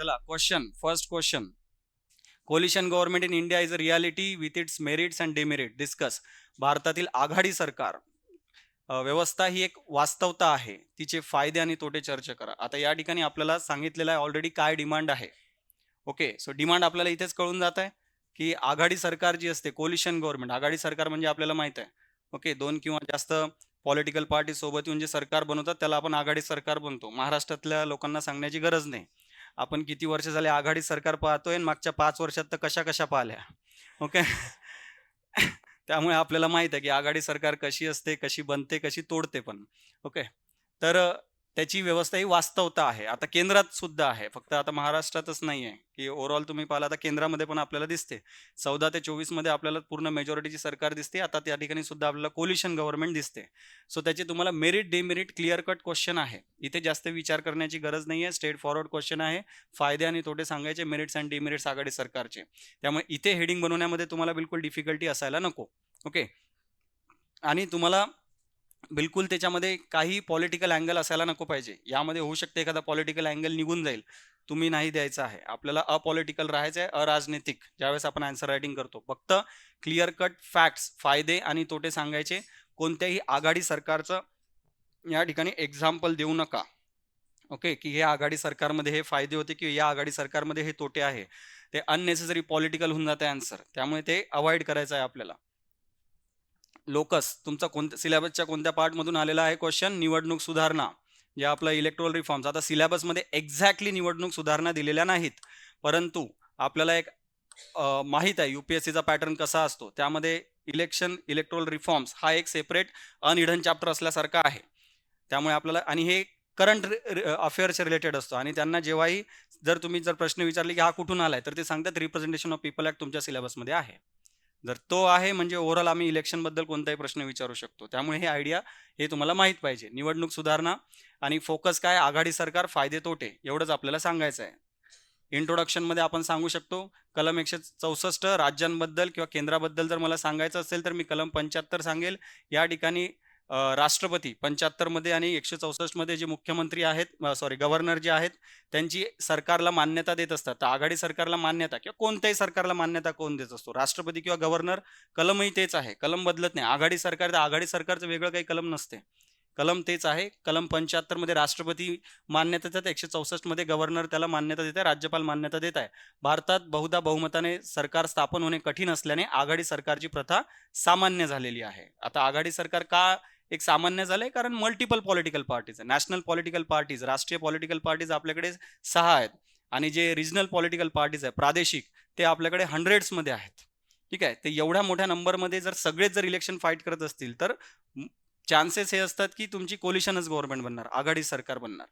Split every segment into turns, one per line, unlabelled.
चला question, first question. Coalition government in India is a reality with its merits and demerit. Discuss. भारतातील आघाडी सरकार व्यवस्था ही एक वास्तवता आहे, तिचे फायदे आणि तोटे चर्चा करा. आता या ठिकाणी आपल्याला सांगितलेलं आहे ऑलरेडी काय डिमांड आहे. ओके, सो डिमांड आपल्याला इथेच कळून जात आहे की आघाडी सरकार जी असते, कोलिशन गव्हर्नमेंट, आघाडी सरकार म्हणजे आपल्याला माहित आहे. ओके, दोन किंवा जास्त पॉलिटिकल पार्टी सोबत येऊन जे सरकार बनवतात त्याला आपण आघाडी सरकार बनतो. महाराष्ट्रातल्या लोकांना सांगण्याची गरज नाही. आपण किती वर्ष झाले आघाडी सरकार पाहतोय आणि मागच्या 5 वर्षात तर कशा कशा पाहिल्या. ओके. त्यामुळे आपल्याला माहित आहे की आघाडी सरकार कशी असते, कशी बनते, कशी तोडते पण. ओके. तर त्याची व्यवस्था ही वास्तवता आहे. आता केंद्रात सुद्धा आहे. फक्त आता महाराष्ट्रातच नाही आहे, की ओव्हरऑल तुम्ही पाहिलं आता केंद्रामध्ये पण आपल्याला दिसते. 14 ते 24 मध्ये आपल्याला पूर्ण मेजॉरिटीची सरकार दिसते. आता त्या ठिकाणी सुद्धा आपल्याला कोलिशन गव्हर्नमेंट दिसते. सो त्याचे तुम्हाला merit demerit clear cut question आहे. इथे जास्त विचार करण्याची गरज नाही आहे. स्ट्रेट फॉरवर्ड क्वेश्चन आहे. फायदे आणि तोटे सांगायचे, मेरिट्स अँड डिमेरिट्स आघाडी सरकारचे. त्यामुळे इथे हेडिंग बनवण्यामध्ये तुम्हाला बिलकुल डिफिकल्टी असायला नको. ओके. आणि तुम्हाला बिलकुल त्याच्यामध्ये काही पॉलिटिकल अँगल असायला नको पाहिजे. यामध्ये होऊ शकते एखादा पॉलिटिकल अँगल निघून जाईल, तुम्ही नाही द्यायचं आहे. आपल्याला अपॉलिटिकल राहायचं आहे, अराजनैतिक, ज्यावेळेस आपण आन्सर रायटिंग करतो. फक्त क्लिअर कट फॅक्ट्स, फायदे आणि तोटे सांगायचे. कोणत्याही आघाडी सरकारचं या ठिकाणी एक्झाम्पल देऊ नका. ओके, की हे आघाडी सरकारमध्ये हे फायदे होते किंवा या आघाडी सरकारमध्ये हे तोटे आहे. ते अननेसेसरी पॉलिटिकल होऊन जाते आन्सर. त्यामुळे ते अवॉइड करायचं आहे आपल्याला. लोकस, तुमचा कोणत्या सिलेबसच्या कोणत्या पार्टमधून आलेला आहे क्वेश्चन? निवडणूक सुधारणा, जे आपला इलेक्ट्रोल रिफॉर्म्स. आता सिलेबसमध्ये एक्झॅक्टली निवडणूक सुधारणा दिलेल्या नाहीत, परंतु आपल्याला एक माहीत आहे UPSCचा पॅटर्न कसा असतो. त्यामध्ये इलेक्ट्रोल रिफॉर्म्स हा एक सेपरेट अनहिडन चॅप्टर असल्यासारखा आहे. त्यामुळे आपल्याला, आणि हे करंट अफेअर्सच्या रिलेटेड असतो. आणि त्यांना जेव्हाही जर तुम्ही प्रश्न विचारले की हा कुठून आलाय, तर ते सांगतात रिप्रेझेंटेशन ऑफ पीपल ऍक्ट तुमच्या सिलेबसमध्ये आहे. जर तो आहे म्हणजे ओव्हरऑल आम्ही इलेक्शनबद्दल कोणताही प्रश्न विचारू शकतो. त्यामुळे हे आयडिया हे तुम्हाला माहीत पाहिजे. निवडणूक सुधारणा आणि फोकस काय? आघाडी सरकार, फायदे तोटे, एवढंच आपल्याला सांगायचं आहे. इंट्रोडक्शनमध्ये आपण सांगू शकतो कलम 164 राज्यांबद्दल किंवा केंद्राबद्दल जर मला सांगायचं असेल तर मी कलम 75 सांगेल. या ठिकाणी राष्ट्रपती 75 मध्ये आणि 164 मध्ये जे मुख्यमंत्री आहेत, गव्हर्नर जे आहेत, त्यांची सरकारला मान्यता देत असतात. तर आघाडी सरकारला मान्यता किंवा कोणत्याही सरकारला मान्यता कोण देत असतो? राष्ट्रपती किंवा गव्हर्नर. कलमही तेच आहे, कलम बदलत नाही. आघाडी सरकार, तर आघाडी सरकारचं वेगळं काही कलम नसते, कलम तेच आहे. कलम 75 मध्ये राष्ट्रपती मान्यता देतात, 164 मध्ये गव्हर्नर त्याला मान्यता देत आहे, राज्यपाल मान्यता देत आहे. भारतात बहुधा बहुमताने सरकार स्थापन होणे कठीण असल्याने आघाडी सरकारची प्रथा सामान्य झालेली आहे. आता आघाडी सरकार का एक सामान्य झालंय? कारण multiple political parties, national political parties, राष्ट्रीय पॉलिटिकल पार्टीज आपल्याकडे 6 आहेत. आणि जे रिजनल पॉलिटिकल पार्टीज आहे, प्रादेशिक, ते आपल्याकडे हंड्रेड्समध्ये आहेत. ठीक आहे. ते एवढ्या मोठ्या नंबरमध्ये जर सगळेच जर इलेक्शन फाईट करत असतील तर चान्सेस हे असतात की तुमची कोलिशनच गव्हर्नमेंट बनणार, आघाडी सरकार बनणार.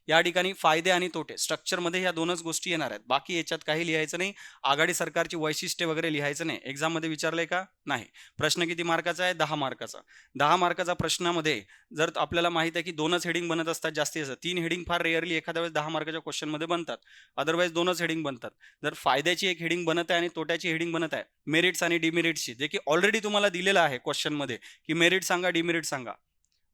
या ठिकाणी फायदे आणि तोटे स्ट्रक्चरमध्ये ह्या दोनच गोष्टी येणार आहेत. बाकी याच्यात काही लिहायचं नाही. आघाडी सरकारची वैशिष्ट्ये वगैरे लिहायचं नाही. एक्झाममध्ये विचारलंय का? नाही. प्रश्न किती मार्काचा आहे? 10 मार्काचा. 10 मार्काचा प्रश्नामध्ये जर आपल्याला माहित आहे की 2च हेडिंग बनत असतात जास्तीत जास्त, 3 हेडिंग फार रेअरली एखाद्या वेळेस 10 मार्काच्या क्वेश्चनमध्ये बनतात, अदरवाईज 2च हेडिंग बनतात. जर फायद्याची एक हेडिंग बनत आहे आणि तोट्याची हेडिंग बनत आहे, मेरिट्स आणि डिमेरिट्सची, जे की ऑलरेडी तुम्हाला दिलेलं आहे क्वेश्चनमध्ये की मेरिट सांगा, डिमेरिट सांगा.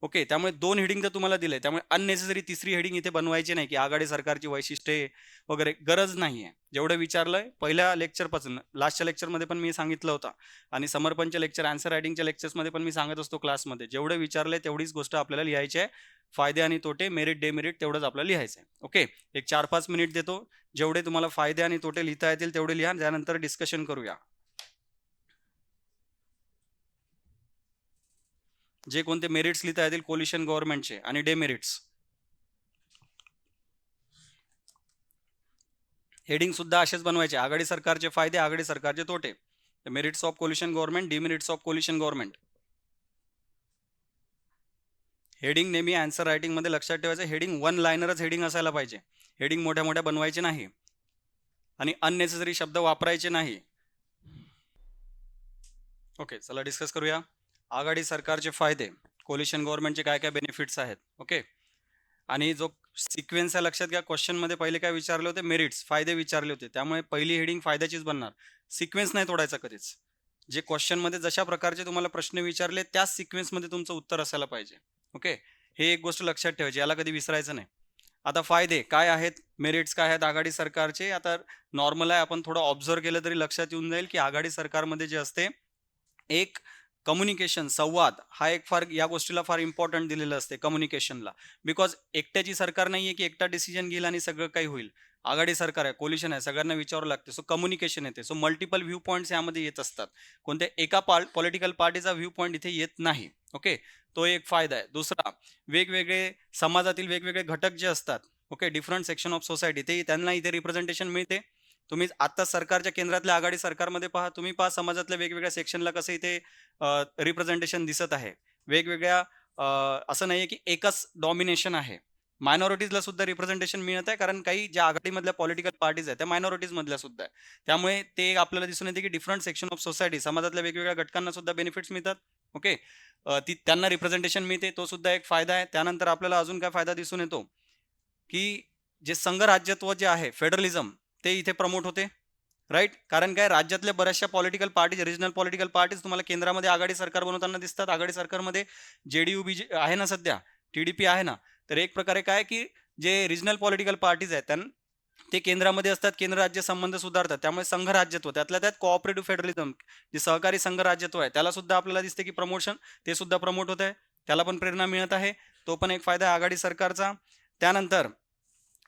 ओके, त्यामुळे 2 हेडिंग तर तुम्हाला दिले, त्यामुळे अननेसेसरी तिसरी हेडिंग इथे बनवायची नाही की आघाडी सरकारची वैशिष्ट्ये वगैरे, गरज नाही आहे. जेवढं विचारलंय पहिल्या लेक्चरपासून, लास्टच्या लेक्चरमध्ये पण मी सांगितलं होतं, आणि समर्पणच्या लेक्चर, आन्सर रायटिंगच्या लेक्चर्समध्ये पण मी सांगत असतो क्लासमध्ये. जेवढं विचारलंय तेवढीच गोष्ट आपल्याला लिहायची आहे. फायदे आणि तोटे, मेरिट डेमेरिट, तेवढंच आपल्याला लिहायचं आहे. ओके, एक 4-5 मिनिट देतो. जेवढे तुम्हाला फायदे आणि तोटे लिहिता येतील तेवढे लिहा, त्यानंतर डिस्कशन करूया. जे कोणते मेरिट्स लिहिता येतील कोलिशन गव्हर्नमेंटचे आणि डेमेरिट्स. हेडिंग सुद्धा असेच बनवायचे: आघाडी सरकारचे फायदे, आघाडी सरकारचे तोटे, merits of coalition government, demerits of coalition government. Heading नेहमी आन्सर रायटिंग मध्ये लक्षात ठेवायचं, हेडिंग 1 लाइनरच हेडिंग असायला पाहिजे. हेडिंग मोठ्या मोठ्या बनवायचे नाही आणि अननेसेसरी शब्द वापरायचे नाही. ओके, चला डिस्कस करूया. आघाडी सरकारचे फायदे, कोलिशन गव्हर्नमेंटचे काय काय बेनिफिट्स आहेत. ओके, आणि जो सिक्वेन्स आहे लक्षात घ्या. क्वेश्चन मध्ये पहिले काय विचारले होते? मेरिट्स, फायदे विचारले होते, त्यामुळे पहिली हेडिंग फायद्याचीच बनणार. सिक्वेन्स नाही तोडायचा कधीच. जे क्वेश्चन मध्ये जशा प्रकारचे तुम्हाला प्रश्न विचारले त्याच सिक्वेन्स मध्ये तुमचं उत्तर असायला पाहिजे. ओके, हे एक गोष्ट लक्षात ठेवायची, याला कधी विसरायचं नाही. आता फायदे काय आहेत, मेरिट्स काय आहेत आघाडी सरकारचे? आता नॉर्मल आहे, आपण थोडं ऑब्झर्व केलं तरी लक्षात येऊन जाईल की आघाडी सरकारमध्ये जे असते, एक कम्युनिकेशन, संवाद हा एक फार या गोष्टीला फार इम्पॉर्टंट दिलेलं असते कम्युनिकेशनला. बिकॉज एकट्याची सरकार नाहीये की एकटा डिसिजन घेईल आणि सगळं काही होईल. आघाडी सरकार आहे, कोलिशन आहे, सगळ्यांना विचारावं लागते. सो कम्युनिकेशन येते. सो मल्टिपल व्ह्यू पॉईंट्स यामध्ये येत असतात. कोणत्या एका पॉलिटिकल पार्टीचा व्ह्यू पॉईंट इथे येत नाही. ओके, तो एक फायदा आहे. दुसरा, वेगवेगळे समाजातील वेगवेगळे घटक जे असतात, okay, different section of society, ते त्यांना इथे रिप्रेझेंटेशन मिळते. तुम्ही आता सरकारच्या केंद्रातल्या आघाडी सरकारमध्ये पहा, तुम्ही पहा समाजातल्या वेगवेगळ्या सेक्शनला कसं इथे रिप्रेझेंटेशन दिसत आहे. वेगवेगळ्या असं नाहीये की एकच डॉमिनेशन आहे. मायनॉरिटीजला सुद्धा रिप्रेझेंटेशन मिळत आहे, कारण काही ज्या आघाडीमधल्या पॉलिटिकल पार्टीज आहेत त्या मायनॉरिटीज मधल्या सुद्धा आहे. त्यामुळे ते आपल्याला दिसून येते की डिफरंट सेक्शन ऑफ सोसायटी, समाजातल्या वेगवेगळ्या घटकांना सुद्धा बेनिफिट्स मिळतात. ओके, ती त्यांना रिप्रेझेंटेशन मिळते, तो सुद्धा एक फायदा आहे. त्यानंतर आपल्याला अजून काय फायदा दिसून येतो, की जे संघराज्यत्व जे आहे, फेडरलिझम, ते इथे प्रमोट होते. राईट, कारण काय, राज्यातल्या बऱ्याचशा political parties, regional political parties तुम्हाला केंद्रामध्ये आघाडी सरकार बनवताना दिसतात. आघाडी सरकारमध्ये जेडीयू बी आहे ना, सध्या टीडीपी आहे ना. तर एक प्रकारे काय की जे रिजनल पॉलिटिकल पार्टीज आहेत ते केंद्रामध्ये असतात, केंद्र राज्य संबंध सुधारतात. त्यामुळे संघराज्यत्व, त्यातल्या त्यात कोऑपरेटिव्ह फेडरलिझम, जे सहकारी संघराज्यत्व आहे, त्याला सुद्धा आपल्याला दिसते की प्रमोशन, ते सुद्धा प्रमोट होत आहे. त्याला पण प्रेरणा मिळत आहे. तो पण एक फायदा आहे आघाडी सरकारचा. त्यानंतर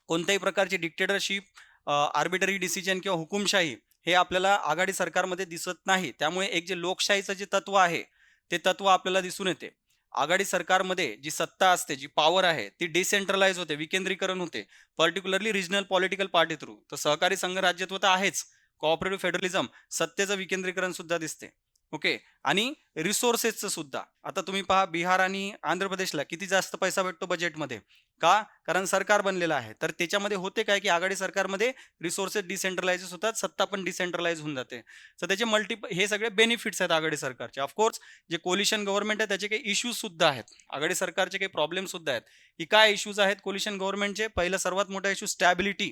कोणत्याही प्रकारची डिक्टेटरशिप, आर्बिटरी डिसिजन किंवा हुकुमशाही हे आपल्याला आघाडी सरकारमध्ये दिसत नाही. त्यामुळे एक जे लोकशाहीचं जे तत्व आहे, ते तत्व आपल्याला दिसून येते. आघाडी सरकारमध्ये जी सत्ता असते, जी पॉवर आहे, ती डिसेंट्रलाइज होते, विकेंद्रीकरण होते, particularly regional political party through. तर सहकारी संघराज्यत्व तर आहेच, कोऑपरेटिव्ह फेडरलिझम, सत्तेचं विकेंद्रीकरण सुद्धा दिसते. ओके, आणि रिसोर्सेसचं सुद्धा. आता तुम्ही पहा, बिहार आणि आंध्र प्रदेशला किती जास्त पैसा भेटतो बजेटमध्ये. का? कारण सरकार बनलेलं आहे. तर त्याच्यामध्ये होते काय, की आघाडी सरकारमध्ये रिसोर्सेस डिसेंट्रलाइज होतात, सत्ता पण डिसेंट्रलाइज होऊन जाते. तर त्याचे हे सगळे बेनिफिट्स आहेत आघाडी सरकारचे. ऑफकोर्स जे कोलिशन गव्हर्नमेंट आहे त्याचे काही इश्यूज सुद्धा आहेत. आघाडी सरकारचे काही प्रॉब्लेम सुद्धा आहेत. की काय इश्यूज आहेत कोलिशन गव्हर्नमेंटचे? पहिला सर्वात मोठा इश्यू स्टॅबिलिटी,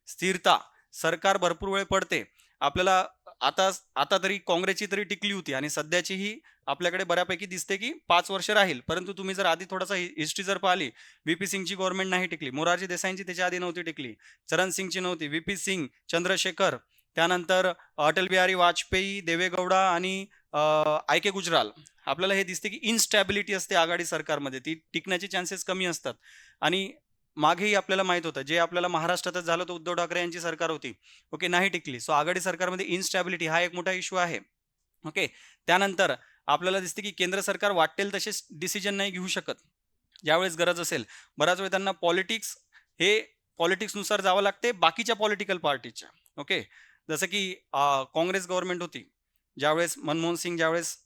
स्थिरता. सरकार भरपूर वेळ पडते. आपल्याला आता आता तरी काँग्रेसची तरी टिकली होती आणि सध्याचीही आपल्याकडे बऱ्यापैकी दिसते की 5 वर्ष राहील. परंतु तुम्ही जर आधी थोडासा हिस्ट्री जर पाहिली, व्ही सिंगची गव्हर्नमेंट नाही टिकली, मोरारजी देसाईंची त्याच्या आधी नव्हती टिकली, चरण सिंगची नव्हती, व्ही सिंग, चंद्रशेखर, त्यानंतर अटल बिहारी वाजपेयी, देवेगौडा आणि आय के गुजराल. आपल्याला हे दिसते की इनस्टॅबिलिटी असते आघाडी सरकारमध्ये, ती टिकण्याचे चान्सेस कमी असतात. आणि मागेही आपल्याला माहित होतं, जे आपल्याला महाराष्ट्रातच झालं होतं, उद्धव ठाकरे यांची सरकार होती, ओके, नाही टिकली. सो आघाडी सरकारमध्ये इनस्टॅबिलिटी हा एक मोठा इश्यू आहे. ओके, त्यानंतर आपल्याला दिसते की केंद्र सरकार वाटेल तसे डिसिजन नाही घेऊ शकत. ज्यावेळेस गरज असेल, बराच वेळ त्यांना हे पॉलिटिक्सनुसार जावं लागते बाकीच्या पॉलिटिकल पार्टीच्या. ओके, जसं की काँग्रेस गव्हर्नमेंट होती, ज्यावेळेस मनमोहन सिंग ज्यावेळेस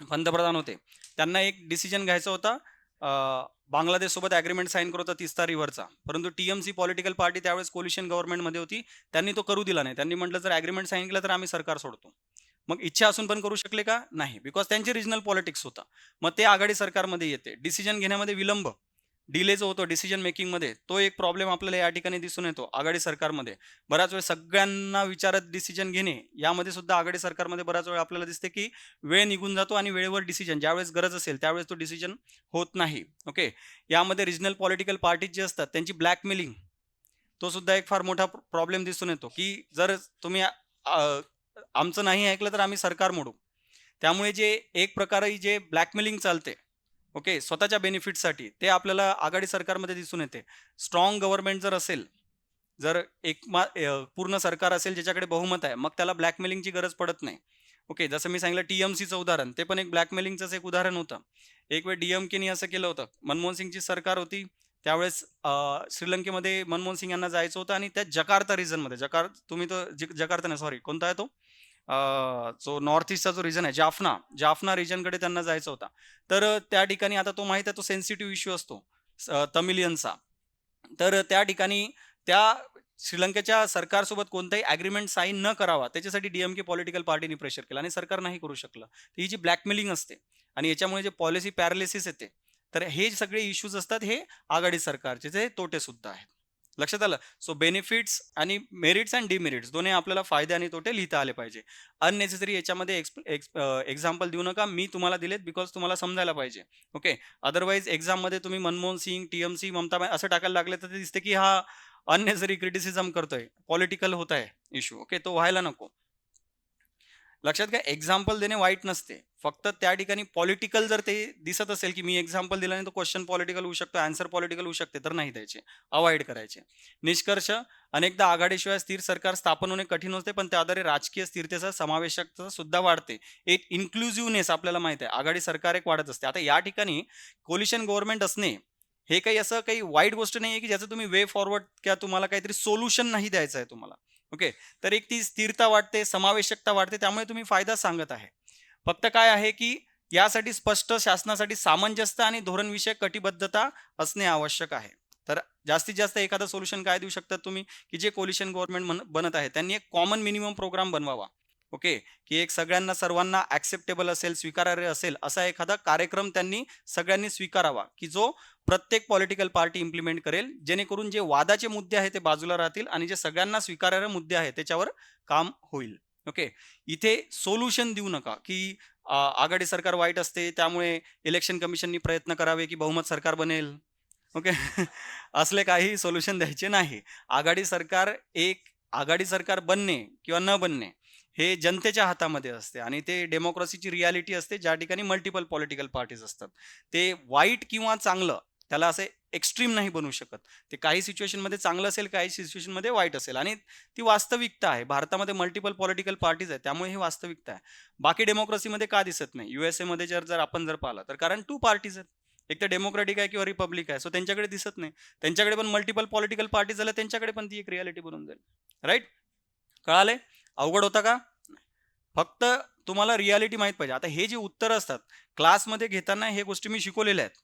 पंतप्रधान होते, त्यांना एक डिसिजन घ्यायचा होता, बांगलादेशसोबत ॲग्रीमेंट साईन करत होता तिस्ता रिव्हरचा. परंतु टीएमसी पॉलिटिकल पार्टी त्यावेळेस कोलिशन गव्हर्नमेंटमध्ये होती, त्यांनी तो करू दिला नाही. त्यांनी म्हटलं, जर ॲग्रीमेंट साईन केलं तर आम्ही सरकार सोडतो. मग इच्छा असून पण करू शकले का? नाही, बिकॉज त्यांची रिजनल पॉलिटिक्स होता. मग ते आघाडी सरकारमध्ये येते. डिसिजन घेण्यामध्ये विलंब, डिले जो होतो डिसिजन मेकिंगमध्ये, तो एक प्रॉब्लेम आपल्याला या ठिकाणी दिसून येतो आघाडी सरकारमध्ये. बराच वेळ सगळ्यांना विचारत डिसिजन घेणे, यामध्ये सुद्धा आघाडी सरकारमध्ये बराच वेळ आपल्याला दिसते की वेळ निघून जातो आणि वेळेवर डिसिजन ज्यावेळेस गरज असेल त्यावेळेस तो डिसिजन होत नाही. ओके, यामध्ये रिजनल पॉलिटिकल पार्टीज जे असतात त्यांची ब्लॅकमेलिंग, तो सुद्धा एक फार मोठा प्रॉब्लेम दिसून येतो, की जर तुम्ही आमचं नाही ऐकलं तर आम्ही सरकार मोडू. त्यामुळे जे एक प्रकारे जे ब्लॅकमेलिंग चालते, ओके, स्वतःच्या बेनिफिटसाठी, ते आपल्याला आघाडी सरकारमध्ये दिसून येते. स्ट्रॉंग गव्हर्नमेंट जर असेल, जर पूर्ण सरकार असेल ज्याच्याकडे बहुमत आहे, मग त्याला ब्लॅकमेलिंगची गरज पडत नाही. ओके, जसं मी सांगितलं टीएमसीचं उदाहरण, ते पण एक ब्लॅकमेलिंगचंच एक उदाहरण होतं. एक वेळ डीएमकेनी असं केलं होतं. मनमोहन सिंगची सरकार होती त्यावेळेस, श्रीलंकेमध्ये मनमोहन सिंग यांना जायचं होतं आणि त्या जकार्ता रिजनमध्ये, तुम्ही तो जकार्ता नाही, सॉरी, कोणता आहे तो, जो नॉर्थ ईस्टचा जो रिजन आहे, जाफना रिजनकडे त्यांना जायचं होता. तर त्या ठिकाणी, आता तो माहित आहे, तो सेन्सिटिव्ह इश्यू असतो तमिलियनचा. तर त्या ठिकाणी त्या श्रीलंकेच्या सरकारसोबत कोणताही ॲग्रीमेंट साईन न करावा, त्याच्यासाठी डीएमके पॉलिटिकल पार्टीने प्रेशर केलं आणि सरकार नाही करू शकलं. ही जी ब्लॅकमेलिंग असते आणि याच्यामुळे जे पॉलिसी पॅरालिसिस येते, तर हे सगळे इश्यूज असतात, हे आघाडी सरकारचे जे तोटे सुद्धा आहेत. लक्षात आलं? सो बेनिफिट्स आणि मेरिट्स अँड डिमेरिट्स दोन्ही आपल्याला फायदे आणि तोटे लिहिता आले पाहिजे. अननेसेसरी याच्यामध्ये एक्झाम्पल देऊ नका. मी तुम्हाला दिलेत बिकॉज तुम्हाला समजायला पाहिजे. ओके. अदरवाईज एक्झाममध्ये तुम्ही मनमोहन सिंग, टीएमसी, ममता असं टाकायला लागले तर ते दिसते की हा अननेसेसरी क्रिटिसिझम करतोय. पॉलिटिकल होत आहे इश्यू. ओके. तो व्हायला नको. लक्षात घ्या, एक्झाम्पल देणे वाईट नसते. फक्त त्या ठिकाणी पॉलिटिकल जर ते दिसत असेल की मी एक्झाम्पल दिल्याने तो क्वेश्चन पॉलिटिकल होऊ शकतो, आन्सर पॉलिटिकल होऊ शकते, तर नाही द्यायचे, अवॉइड करायचे. निष्कर्ष, अनेकदा आघाडीशिवाय स्थिर सरकार स्थापन होणे कठीण होते, पण त्याद्वारे राजकीय स्थिरतेचा समावेशकता सुद्धा वाढते. एक इन्क्लुझिव्हनेस आपल्याला माहिती आहे, आघाडी सरकार एक वाढत असते. आता या ठिकाणी कोलिशन गव्हर्नमेंट असणे हे काही असं काही वाईट गोष्ट नाही आहे की ज्याचं तुम्ही वे फॉरवर्ड किंवा तुम्हाला काहीतरी सोल्युशन नाही द्यायचं आहे तुम्हाला. ओके. तर एक ती स्थिरता वाटते, समावेशकता वाढते, त्यामुळे तुम्ही फायदा सांगत आहे. फक्त काय आहे की यासाठी स्पष्ट शासनासाठी सामंजस्य आणि धोरणविषयक कटिबद्धता असणे आवश्यक आहे. तर जास्तीत जास्त एखादं सोल्युशन काय देऊ शकतात तुम्ही, की जे कोलिशन गव्हर्नमेंट बनत आहे त्यांनी एक कॉमन मिनिमम प्रोग्राम बनवावा. ओके. की एक सगळ्यांना सर्वांना ऍक्सेप्टेबल असेल, स्वीकारार्ह असेल असा एखादा कार्यक्रम त्यांनी सगळ्यांनी स्वीकारावा, की जो प्रत्येक पॉलिटिकल पार्टी इम्प्लिमेंट करेल, जेणेकरून जे वादाचे मुद्दे आहेत ते बाजूला राहतील आणि जे सगळ्यांना स्वीकारार्ह मुद्दे आहेत त्याच्यावर काम होईल. ओके. इथे सोल्युशन देऊ नका की आघाडी सरकार वाईट असते त्यामुळे इलेक्शन कमिशननी प्रयत्न करावे की बहुमत सरकार बनेल. ओके. असले काही सोल्युशन द्यायचे नाही. आघाडी सरकार बनणे किंवा न बनणे हे जनतेच्या हातामध्ये असते आणि ते डेमोक्रेसीची रियालिटी असते, ज्या ठिकाणी मल्टिपल पॉलिटिकल पार्टीज असतात. ते वाईट किंवा चांगलं त्याला असे एक्स्ट्रीम नाही बनवू शकत. ते काही सिच्युएशनमध्ये चांगलं असेल, काही सिच्युएशनमध्ये वाईट असेल आणि ती वास्तविकता आहे. भारतामध्ये मल्टिपल पॉलिटिकल पार्टीज आहेत, त्यामुळे ही वास्तविकता आहे. बाकी डेमोक्रेसीमध्ये का दिसत नाही? USA मध्ये जर आपण पाहिलं तर कारण 2 पार्टीज आहेत. एक तर डेमोक्रॅटिक आहे किंवा रिपब्लिक आहे. सो त्यांच्याकडे दिसत नाही. त्यांच्याकडे पण मल्टिपल पॉलिटिकल पार्टीज झाल्या, त्यांच्याकडे पण ती एक रियालिटी बनून जाईल. राइट? कळाले? अवघड होता का? फक्त तुम्हाला रियालिटी माहीत पाहिजे. आता हे जे उत्तरं असतात, क्लासमध्ये घेताना हे गोष्टी मी शिकवलेल्या आहेत.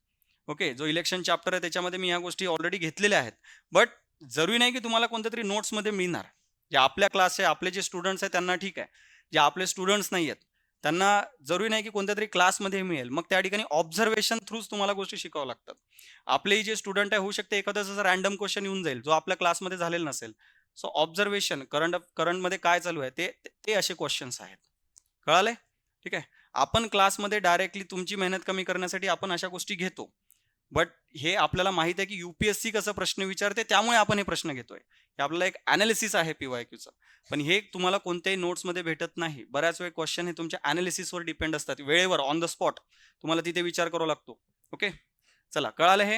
ओके. जो इलेक्शन चॅप्टर आहे त्याच्यामध्ये मी ह्या गोष्टी ऑलरेडी घेतलेल्या आहेत. बट जरुरी नाही की तुम्हाला कोणत्यातरी नोट्समध्ये मिळणार. जे आपल्या क्लासचे आपले जे स्टुडंट्स आहेत त्यांना ठीक आहे. जे आपले स्टुडंट्स नाही आहेत, त्यांना जरुरी नाही की कोणत्यातरी क्लासमध्ये मिळेल. मग त्या ठिकाणी ऑब्झर्वेशन थ्रूच तुम्हाला गोष्टी शिकाव्या लागतात. आपले जे स्टुडंट आहे, होऊ शकते एखादा जसं रँडम क्वेश्चन येऊन जाईल, जो आपल्या क्लासमध्ये झालेला नसेल. सो ऑब्झर्वेशन, करंटमध्ये काय चालू आहे ते ते असे क्वेश्चन्स आहेत. कळाले? ठीक आहे. आपण क्लासमध्ये डायरेक्टली तुमची मेहनत कमी करण्यासाठी आपण अशा गोष्टी घेतो. बट हे आपल्याला माहित आहे की UPSC कसं प्रश्न विचारते, त्यामुळे आपण हे प्रश्न घेतोय. हे आपल्याला एक ॲनालिसिस आहे PYQचं. पण हे तुम्हाला कोणत्याही नोट्समध्ये भेटत नाही. बऱ्याच वेळ क्वेश्चन हे तुमच्या ॲनालिसिसवर डिपेंड असतात. वेळेवर ऑन द स्पॉट तुम्हाला तिथे विचार करावा लागतो. ओके. चला, कळालं हे?